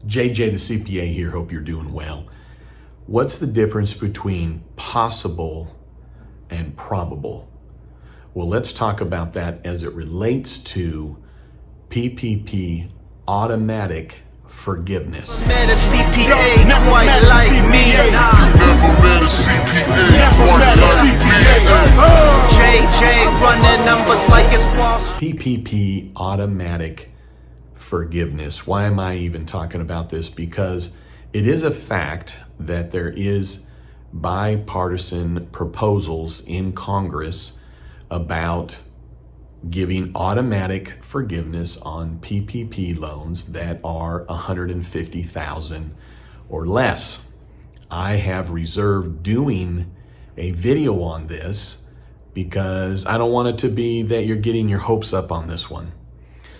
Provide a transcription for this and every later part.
JJ the CPA here, hope you're doing well. What's the difference between possible and probable? Well, let's talk about that as it relates to PPP automatic forgiveness. Met a CPA quite like me. Never met a CPA quite like me. JJ running numbers like it's boss. PPP automatic forgiveness. Why am I even talking about this? Because it is a fact that there is bipartisan proposals in Congress about giving automatic forgiveness on PPP loans that are $150,000 or less. I have reserved doing a video on this because I don't want it to be that you're getting your hopes up on this one.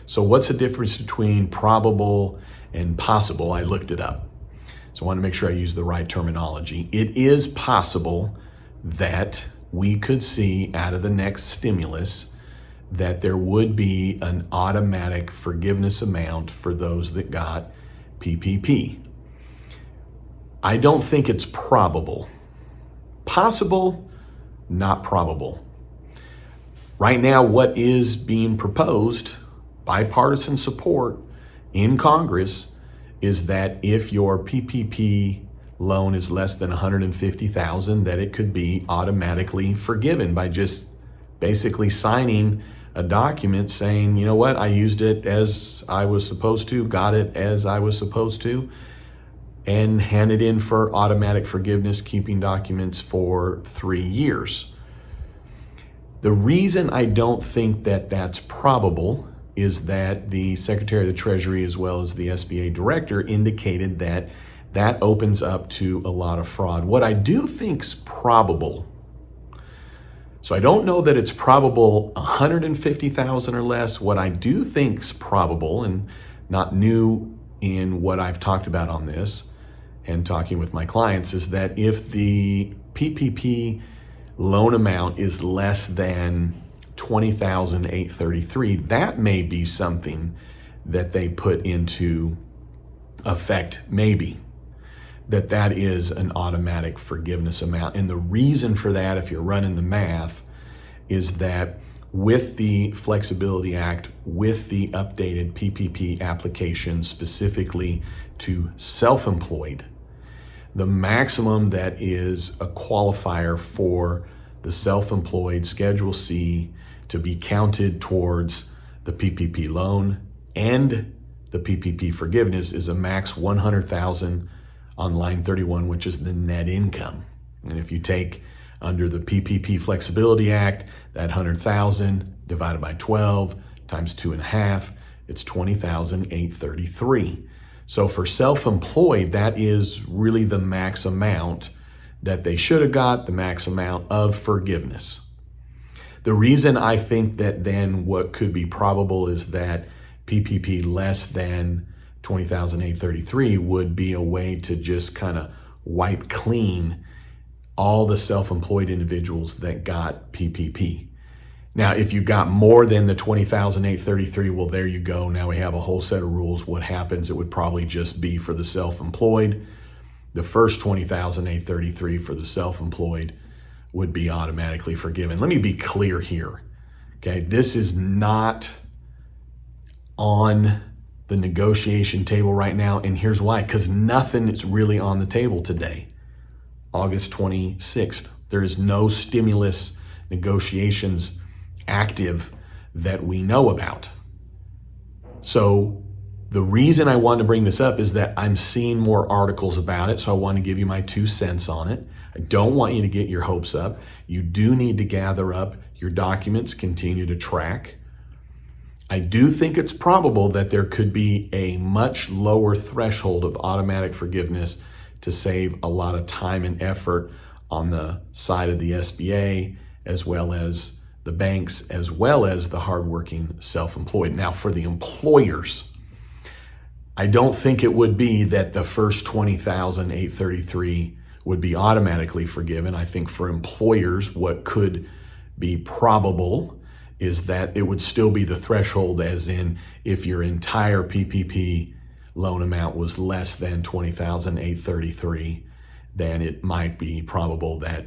So what's the difference between probable and possible? I looked it up. So I want to make sure I use the right terminology. It is possible that we could see out of the next stimulus that there would be an automatic forgiveness amount for those that got PPP. I don't think it's probable. Possible, not probable. Right now, what is being proposed, bipartisan support in Congress, is that if your PPP loan is less than $150,000, that it could be automatically forgiven by just basically signing a document saying, you know what, I used it as I was supposed to, got it as I was supposed to, and hand it in for automatic forgiveness, keeping documents for 3 years. The reason I don't think that that's probable is that the Secretary of the Treasury as well as the SBA director indicated that that opens up to a lot of fraud. What I do think's probable, so I don't know that it's probable 150,000 or less. What I do think's probable, and not new in what I've talked about on this and talking with my clients, is that if the PPP loan amount is less than $20,833, that may be something that they put into effect, maybe, that is an automatic forgiveness amount. And the reason for that, if you're running the math, is that with the Flexibility Act, with the updated PPP application specifically to self-employed, the maximum that is a qualifier for the self-employed Schedule C to be counted towards the PPP loan and the PPP forgiveness is a max $100,000 on line 31, which is the net income. And if you take under the PPP Flexibility Act, that $100,000 divided by 12 times 2.5, it's $20,833. So for self-employed, that is really the max amount that they should have got, the max amount of forgiveness. The reason I think that then what could be probable is that PPP less than $20,833 would be a way to just kind of wipe clean all the self-employed individuals that got PPP. Now, if you got more than the $20,833, well, there you go. Now we have a whole set of rules. What happens? It would probably just be for the self-employed. The first $20,833 for the self-employed would be automatically forgiven. Let me be clear here. Okay, this is not on the negotiation table right now, and here's why. Because nothing is really on the table today, August 26th. There is no stimulus negotiations active that we know about. So the reason I wanted to bring this up is that I'm seeing more articles about it, so I want to give you my 2 cents on it. I don't want you to get your hopes up. You do need to gather up your documents, continue to track. I do think it's probable that there could be a much lower threshold of automatic forgiveness to save a lot of time and effort on the side of the SBA, as well as the banks, as well as the hardworking self-employed. Now, for the employers, I don't think it would be that the first $20,833 would be automatically forgiven. I think for employers, what could be probable is that it would still be the threshold, as in if your entire PPP loan amount was less than $20,833, then it might be probable that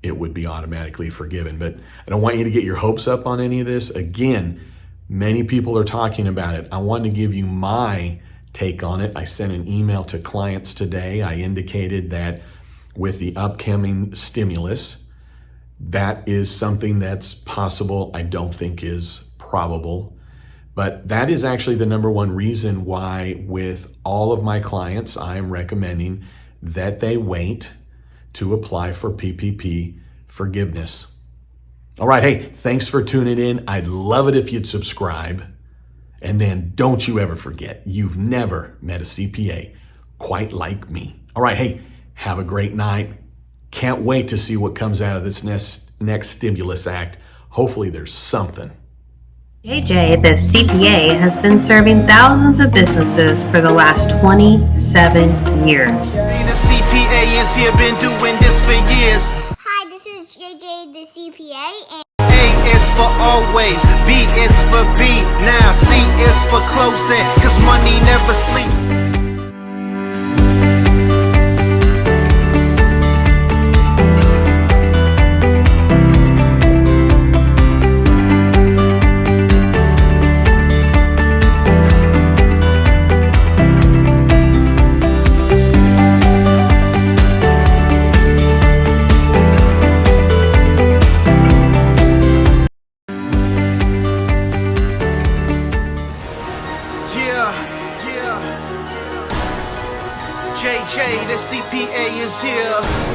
it would be automatically forgiven. But I don't want you to get your hopes up on any of this. Again, many people are talking about it. I wanted to give you my take on it. I sent an email to clients today. I indicated that with the upcoming stimulus, that is something that's possible. I don't think is probable, but that is actually the number one reason why with all of my clients, I am recommending that they wait to apply for PPP forgiveness. All right, hey, thanks for tuning in. I'd love it if you'd subscribe. And then don't you ever forget, you've never met a CPA quite like me. All right, hey, have a great night. Can't wait to see what comes out of this next stimulus act. Hopefully there's something. JJ, the CPA, has been serving thousands of businesses for the last 27 years. The CPA is here, been doing this for years. Hi, this is JJ, the CPA, and A is for always, B is for be now, C is for closing, cause money never sleeps. JJ, the CPA is here.